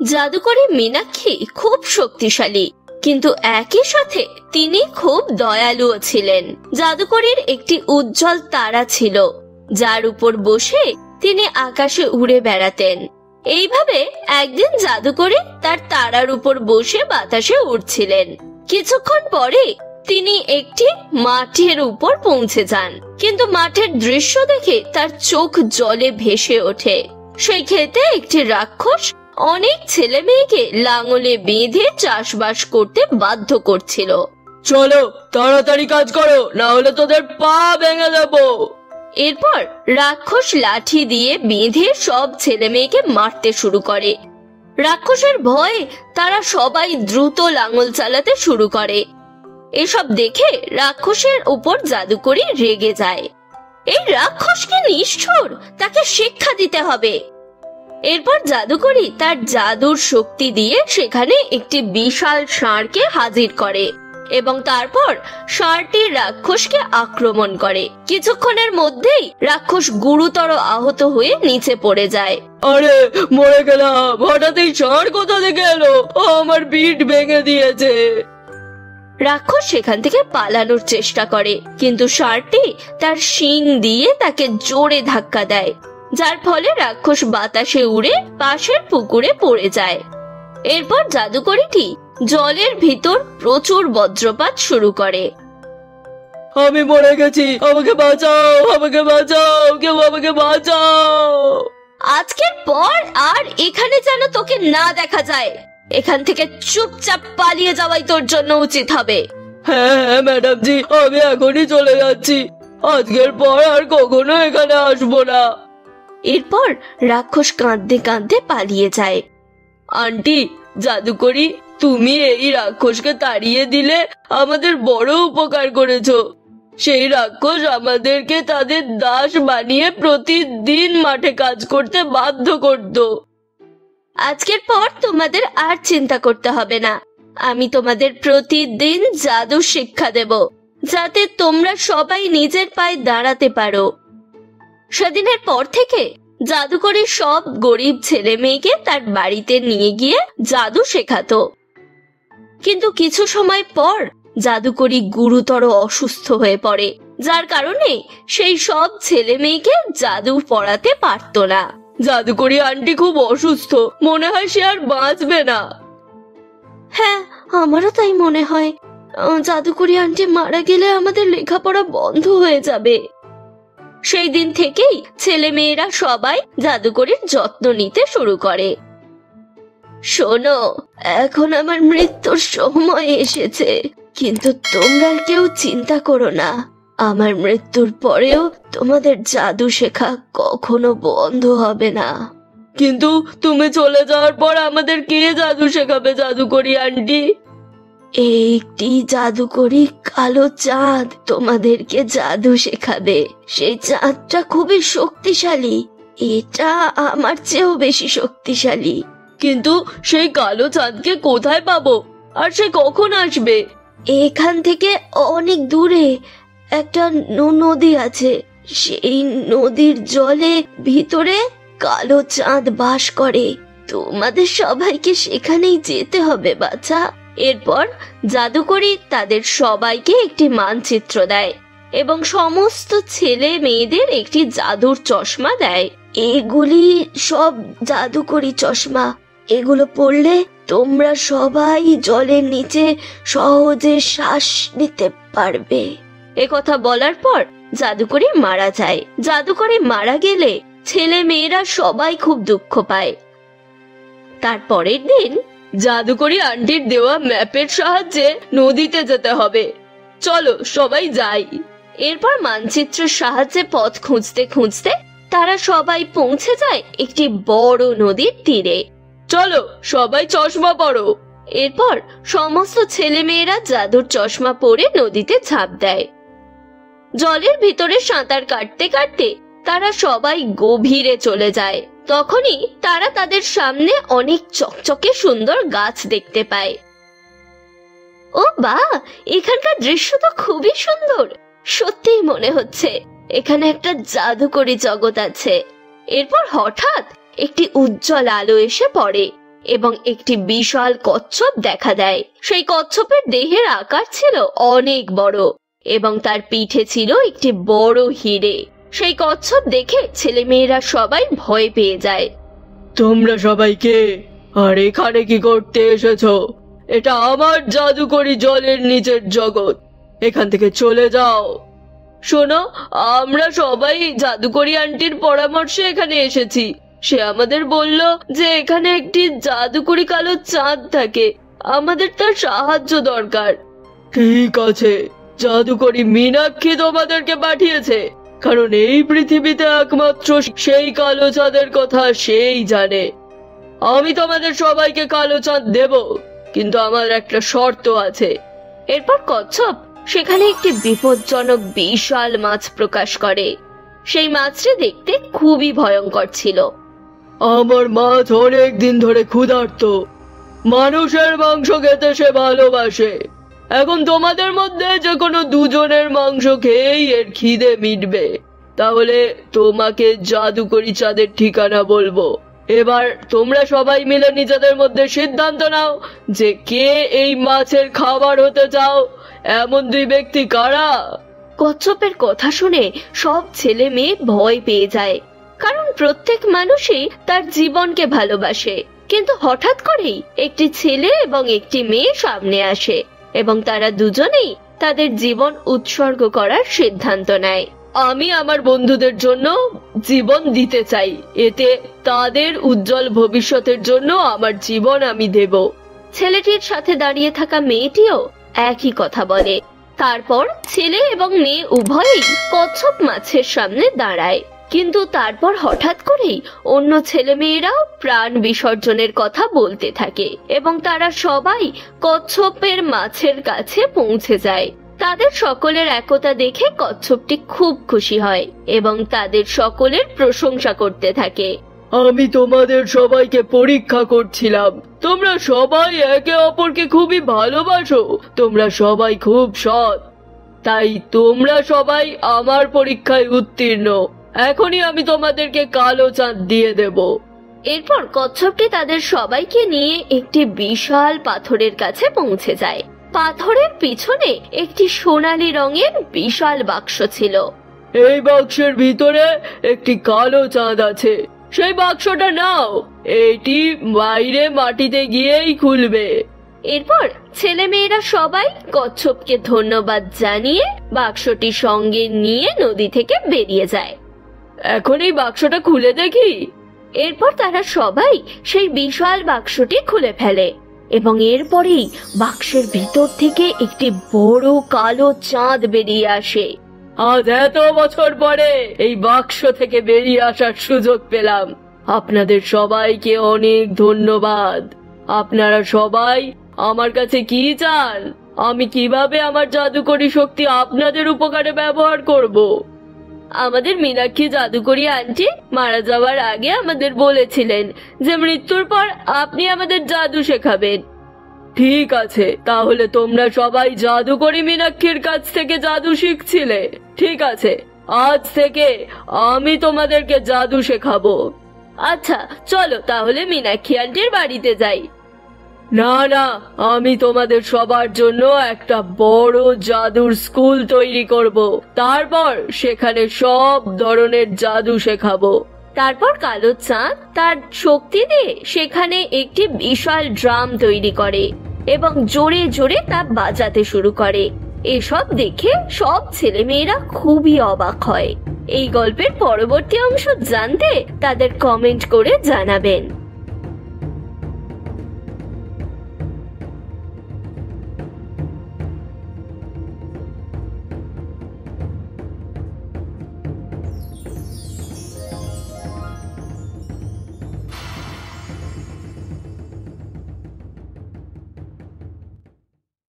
জাদুকরী মীনাক্ষী খুব শক্তিশালী, কিন্তু একই সাথে তিনি খুব দয়ালুও ছিলেন। জাদুকরীর একটি উজ্জ্বল তারা ছিল, যার উপর বসে তিনি আকাশে উড়ে বেড়াতেন। এইভাবে একদিন জাদুকরী তার তারার উপর বসে বাতাসে উড়ছিলেন। কিছুক্ষণ পরে তিনি একটি মাঠের উপর পৌঁছে যান, কিন্তু মাঠের দৃশ্য দেখে তার চোখ জলে ভেসে ওঠে। সেই ক্ষেতে একটি রাক্ষস অনেক ছেলে মেয়েকে লাঙলে বেঁধে চাষবাস করতে বাধ্য করছিল। চলো তাড়াতাড়ি কাজ করো, না হলে তোদের পা ভেঙে দেবো। এরপর রাক্ষস লাঠি দিয়ে বেঁধে সব ছেলে মেয়েকে মারতে শুরু করে। রাক্ষসের ভয়ে তারা সবাই দ্রুত লাঙল চালাতে শুরু করে। এসব দেখে রাক্ষসের উপর জাদুকরী রেগে যায়। এই রাক্ষসকে নিষ্ঠুর, তাকে শিক্ষা দিতে হবে। এরপর জাদুকরী তার জাদুর শক্তি দিয়ে সেখানে একটি বিশাল ষাঁড়কে হাজির করে এবং তারপর ষাঁড়টি রাক্ষসকে আক্রমণ করে। কিছুক্ষণের মধ্যেই রাক্ষস গুরুতর আহত হয়ে নিচে পড়ে যায়। আরে মরে গেলাম, হঠাৎ এই ষাঁড় কোথা থেকে এলো? আমার পিঠ ভেঙে দিয়েছে। রাক্ষস সেখান থেকে পালানোর চেষ্টা করে, কিন্তু ষাঁড়টি তার শিং দিয়ে তাকে জোরে ধাক্কা দেয়, যার ফলে রাক্ষস বাতাসে উড়ে পাশের পুকুরে পড়ে যায়। এরপর জাদুকরীটি জলের ভিতর প্রচুর বজ্রপাত শুরু করে। আমি মরে গেছি, আমাকে বাঁচাও, আমাকে বাঁচাও, কেউ আমাকে বাঁচাও। আজকের পর আর এখানে যেন তোকে না দেখা যায়। এখান থেকে চুপচাপ পালিয়ে যাওয়াই তোর জন্য উচিত হবে। হ্যাঁ হ্যাঁ ম্যাডাম জি, আমি এখনই চলে যাচ্ছি। আজকের পর আর কখনো এখানে আসবো না। এরপর রাক্ষস কাঁদতে কাঁদতে পালিয়ে যায়। আন্টি, জাদুকরী, তুমি এই রাক্ষসকে তাড়িয়ে দিলে আমাদের বড় উপকার করেছো। সেই রাক্ষস আমাদেরকে তাদের দাস বানিয়ে প্রতিদিন মাঠে কাজ করতে বাধ্য করত। আজকের পর তোমাদের আর চিন্তা করতে হবে না। আমি তোমাদের প্রতিদিন জাদু শিক্ষা দেব, যাতে তোমরা সবাই নিজের পায়ে দাঁড়াতে পারো। সেদিনের পর থেকে জাদুকরী সব গরিব ছেলে মেয়েকে তার বাড়িতে নিয়ে গিয়ে জাদু শেখাতো। কিন্তু কিছু সময় পর জাদুকরী গুরুতর অসুস্থ হয়ে পড়ে, যার কারণে সেই সব ছেলে মেয়েকে জাদু পড়াতে পারতো না। জাদুকরী আন্টি খুব অসুস্থ, মনে হয় সে আর বাঁচবে না। হ্যাঁ, আমারও তাই মনে হয়। জাদুকরী আন্টি মারা গেলে আমাদের লেখাপড়া বন্ধ হয়ে যাবে। সেই দিন থেকেই ছেলে মেয়েরা সবাই জাদুকরীর যত্ন নিতে শুরু করে। শোনো, এখন আমার মৃত্যুর সময় এসেছে, কিন্তু তোমরা কেউ চিন্তা করো না। আমার মৃত্যুর পরেও তোমাদের জাদু শেখা কখনো বন্ধ হবে না। কিন্তু তুমি চলে যাওয়ার পর আমাদের কে জাদু শেখাবে জাদুকরী আন্টি? একটি জাদুকরী কালো চাঁদ তোমাদেরকে জাদু শেখাবে। সেই চাঁদটা খুবই শক্তিশালী, এটা আমার চেয়েও বেশি শক্তিশালী। কিন্তু সেই কালো চাঁদকে কোথায় পাবো, আর সে কখন আসবে? এখান থেকে অনেক দূরে একটা নদী আছে। সেই নদীর জলে ভিতরে কালো চাঁদ বাস করে। তোমাদের সবাইকে সেখানেই যেতে হবে বাচ্চা। এরপর জাদুকরী তাদের সবাইকে একটি মানচিত্র দেয় এবং সমস্ত ছেলে মেয়েদের একটি জাদুর চশমা দেয়। এগুলি সব জাদুকরী চশমা। এগুলো পড়লে তোমরা সবাই জলের নিচে সহজে শ্বাস নিতে পারবে। একথা বলার পর জাদুকরী মারা যায়। জাদুকরী মারা গেলে ছেলে মেয়েরা সবাই খুব দুঃখ পায়। তারপরের দিন জাদুকরী আন্টির দেওয়া ম্যাপের সাহায্যে নদীতে যেতে হবে। চলো সবাই যাই। এরপর মানচিত্রের সাহায্যে পথ খুঁজতে খুঁজতে তারা সবাই পৌঁছে যায় একটি বড় নদীর তীরে। চলো সবাই চশমা পরো। এরপর সমস্ত ছেলে মেয়েরা জাদুর চশমা পরে নদীতে ঝাঁপ দেয়। জলের ভিতরে সাঁতার কাটতে কাটতে তারা সবাই গভীরে চলে যায়। তখনই তারা তাদের সামনে অনেক চকচকে সুন্দর গাছ দেখতে পায়। ও বাহ, এখানকার দৃশ্য তো খুবই সুন্দর। সত্যিই মনে হচ্ছে এখানে একটা জাদুকরী জগৎ আছে। এরপর হঠাৎ একটি উজ্জ্বল আলো এসে পড়ে এবং একটি বিশাল কচ্ছপ দেখা দেয়। সেই কচ্ছপের দেহের আকার ছিল অনেক বড় এবং তার পিঠে ছিল একটি বড় হিরে। সেই কচ্ছপ দেখে ছেলেমেয়েরা সবাই ভয় পেয়ে যায়। তোমরা সবাই কে, আর এখানে কি করতে এসেছো? এটা আমার জাদুকরি জলের নিচের জগৎ, এখান থেকে চলে যাও। শোনো, আমরা সবাই জাদুকরি আন্টির পরামর্শে এখানে এসেছি। সে আমাদের বলল যে এখানে একটি জাদুকরি কালো চাঁদ থাকে, আমাদের তার সাহায্য দরকার। ঠিক আছে, জাদুকরি মীনাক্ষী তোমাদেরকে পাঠিয়েছে, কারণ এই পৃথিবীতে একমাত্র সেই কালো চাঁদের কথা সেই জানে। আমি তোমাদের সবাইকে কালো চাঁদ দেব, কিন্তু আমার একটা শর্ত আছে। এরপর কচ্ছপ সেখানে একটি বিপজ্জনক বিশাল মাছ প্রকাশ করে। সেই মাছটি দেখতে খুবই ভয়ঙ্কর ছিল। আমার মাছ অনেক দিন ধরে ক্ষুধার্ত, মানুষের মাংস খেতে সে ভালোবাসে। এখন তোমাদের মধ্যে যে কোনো দুজনের মাংস খেয়েই এর খিদে মিটবে। তাহলে তোমাকে জাদুকরি চাঁদের ঠিকানা বলবো। এবার তোমরা সবাই মিলে নিজেদের মধ্যে সিদ্ধান্ত নাও যে কে এই মাছের খাবার হতে চাও। এমন দুই ব্যক্তি কারা? কচ্ছপের কথা শুনে সব ছেলে মেয়ে ভয় পেয়ে যায়, কারণ প্রত্যেক মানুষই তার জীবনকে ভালোবাসে। কিন্তু হঠাৎ করেই একটি ছেলে এবং একটি মেয়ে সামনে আসে এবং তারা দুজনেই তাদের জীবন উৎসর্গ করার সিদ্ধান্ত নেয়। আমি আমার বন্ধুদের জন্য জীবন দিতে চাই, এতে তাদের উজ্জ্বল ভবিষ্যতের জন্য আমার জীবন আমি দেব। ছেলেটির সাথে দাঁড়িয়ে থাকা মেয়েটিও একই কথা বলে। তারপর ছেলে এবং মেয়ে উভয়ই কচ্ছপ মাছের সামনে দাঁড়ায়। কিন্তু তারপর হঠাৎ করেই অন্য ছেলে মেয়েরাও প্রাণ বিসর্জনের কথা বলতে থাকে এবং তারা সবাই কচ্ছপের মাছের কাছে পৌঁছে যায়। তাদের সকলের একতা দেখে কচ্ছপটি খুব খুশি হয় এবং তাদের সকলের প্রশংসা করতে থাকে। আমি তোমাদের সবাইকে পরীক্ষা করছিলাম, তোমরা সবাই একে অপরকে খুবই ভালোবাসো, তোমরা সবাই খুব সৎ, তাই তোমরা সবাই আমার পরীক্ষায় উত্তীর্ণ। এখনই আমি তোমাদেরকে কালো চাঁদ দিয়ে দেব। এরপর কচ্ছপটি তাদের সবাইকে নিয়ে একটি বিশাল পাথরের কাছে পৌঁছে যায়। পাথরের পিছনে একটি সোনালী রঙের বিশাল বাক্স ছিল। এই বাক্সের ভিতরে একটি কালো চাঁদ আছে, সেই বাক্সটা নাও, এটি বাইরে মাটিতে গিয়েই খুলবে। এরপর ছেলে মেয়েরা সবাই কচ্ছপকে ধন্যবাদ জানিয়ে বাক্সটি সঙ্গে নিয়ে নদী থেকে বেরিয়ে যায়। এখন এই বাক্সটা খুলে দেখি। এরপর তারা সবাই সেই বিশাল বাক্সটি খুলে ফেলে এবং এরপরেই বাক্সের ভিতর থেকে একটি বড় কালো চাঁদ বেরিয়ে আসে। আজ এত বছর পরে এই বাক্স থেকে বেরিয়ে আসার সুযোগ পেলাম। আপনাদের সবাইকে অনেক ধন্যবাদ। আপনারা সবাই আমার কাছে কি চান? আমি কিভাবে আমার জাদুকরি শক্তি আপনাদের উপকারে ব্যবহার করব? আমাদের মীনাক্ষী জাদুকরি আন্টি মারা যাওয়ার আগে আমাদের বলেছিলেন যে মৃত্যুর পর আপনি আমাদের জাদু শেখাবেন। ঠিক আছে, তাহলে তোমরা সবাই জাদুকরি মীনাক্ষীর কাছ থেকে জাদু শিখছিলে। ঠিক আছে, আজ থেকে আমি তোমাদেরকে জাদু শেখাবো। আচ্ছা চলো তাহলে মীনাক্ষী আন্টির বাড়িতে যাই। না না, আমি তোমাদের সবার জন্য একটা বড় জাদুর স্কুল তৈরি করব, তারপর সেখানে সব ধরনের জাদু শেখাবো। তারপর কালো চাঁদ তার শক্তি দিয়ে সেখানে একটি বিশাল ড্রাম তৈরি করে এবং জোরে জোরে তা বাজাতে শুরু করে। এসব দেখে সব ছেলেমেয়েরা খুবই অবাক হয়। এই গল্পের পরবর্তী অংশ জানতে তাদের কমেন্ট করে জানাবেন।